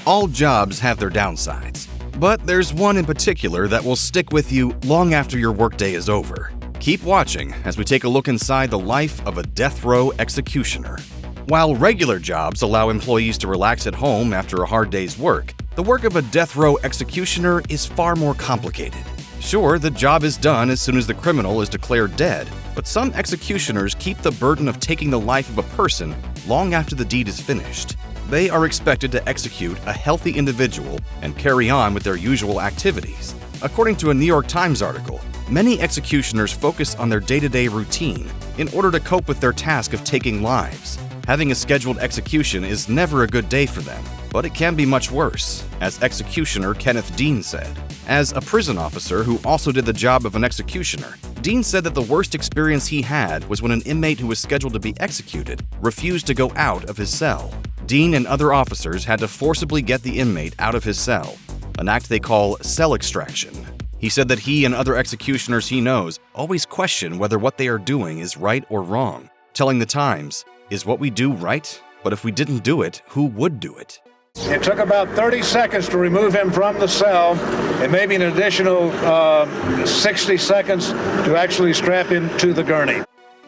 All jobs have their downsides, but there's one in particular that will stick with you long after your workday is over. Keep watching as we take a look inside the life of a death row executioner. While regular jobs allow employees to relax at home after a hard day's work, the work of a death row executioner is far more complicated. Sure, the job is done as soon as the criminal is declared dead, but some executioners keep the burden of taking the life of a person long after the deed is finished. They are expected to execute a healthy individual and carry on with their usual activities. According to a New York Times article, many executioners focus on their day-to-day routine in order to cope with their task of taking lives. Having a scheduled execution is never a good day for them, but it can be much worse, as executioner Kenneth Dean said. As a prison officer who also did the job of an executioner, Dean said that the worst experience he had was when an inmate who was scheduled to be executed refused to go out of his cell. Dean and other officers had to forcibly get the inmate out of his cell, an act they call cell extraction. He said that he and other executioners he knows always question whether what they are doing is right or wrong, telling the Times, "Is what we do right? But if we didn't do it, who would do it?" It took about 30 seconds to remove him from the cell, and maybe an additional 60 seconds to actually strap him to the gurney.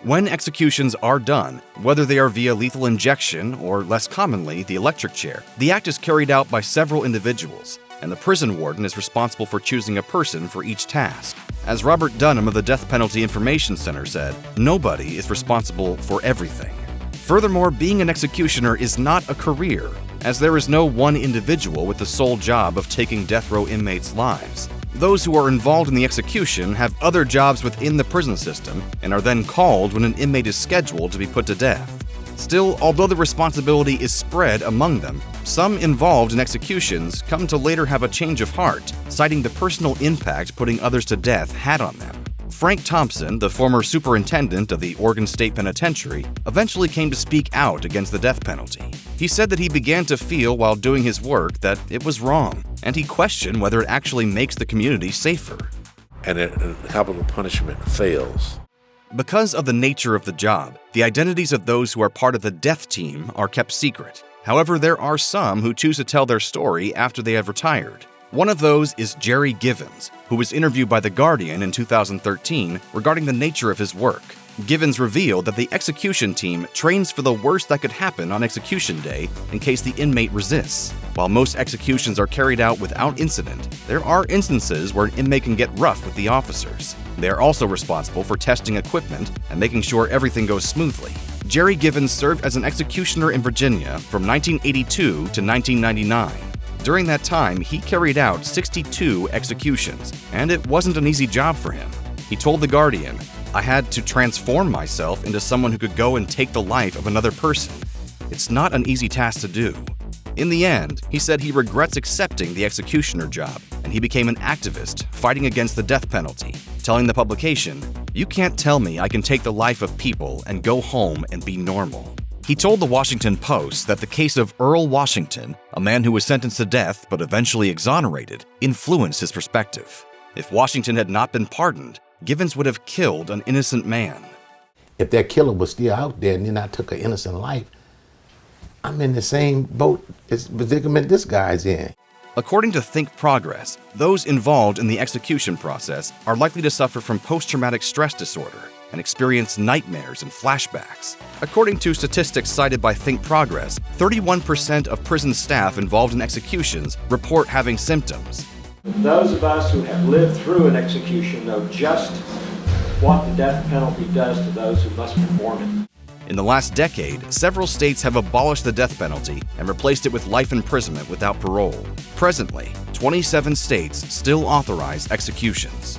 When executions are done, whether they are via lethal injection or, less commonly, the electric chair, the act is carried out by several individuals, and the prison warden is responsible for choosing a person for each task. As Robert Dunham of the Death Penalty Information Center said, nobody is responsible for everything. Furthermore, being an executioner is not a career, as there is no one individual with the sole job of taking death row inmates' lives. Those who are involved in the execution have other jobs within the prison system and are then called when an inmate is scheduled to be put to death. Still, although the responsibility is spread among them, some involved in executions come to later have a change of heart, citing the personal impact putting others to death had on them. Frank Thompson, the former superintendent of the Oregon State Penitentiary, eventually came to speak out against the death penalty. He said that he began to feel while doing his work that it was wrong, and he questioned whether it actually makes the community safer. And capital punishment fails. Because of the nature of the job, the identities of those who are part of the death team are kept secret. However, there are some who choose to tell their story after they have retired. One of those is Jerry Givens, who was interviewed by The Guardian in 2013 regarding the nature of his work. Givens revealed that the execution team trains for the worst that could happen on execution day in case the inmate resists. While most executions are carried out without incident, there are instances where an inmate can get rough with the officers. They are also responsible for testing equipment and making sure everything goes smoothly. Jerry Givens served as an executioner in Virginia from 1982 to 1999. During that time, he carried out 62 executions, and it wasn't an easy job for him. He told The Guardian, "I had to transform myself into someone who could go and take the life of another person. It's not an easy task to do." In the end, he said he regrets accepting the executioner job, and he became an activist fighting against the death penalty, telling the publication, "You can't tell me I can take the life of people and go home and be normal." He told the Washington Post that the case of Earl Washington, a man who was sentenced to death but eventually exonerated, influenced his perspective. If Washington had not been pardoned, Givens would have killed an innocent man. If that killer was still out there and then I took an innocent life, I'm in the same boat as predicament this guy's in. According to Think Progress, those involved in the execution process are likely to suffer from post-traumatic stress disorder and experience nightmares and flashbacks. According to statistics cited by Think Progress, 31% of prison staff involved in executions report having symptoms. Those of us who have lived through an execution know just what the death penalty does to those who must perform it. In the last decade, several states have abolished the death penalty and replaced it with life imprisonment without parole. Presently, 27 states still authorize executions.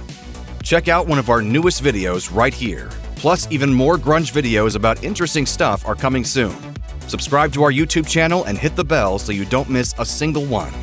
Check out one of our newest videos right here. Plus, even more grunge videos about interesting stuff are coming soon. Subscribe to our YouTube channel and hit the bell so you don't miss a single one.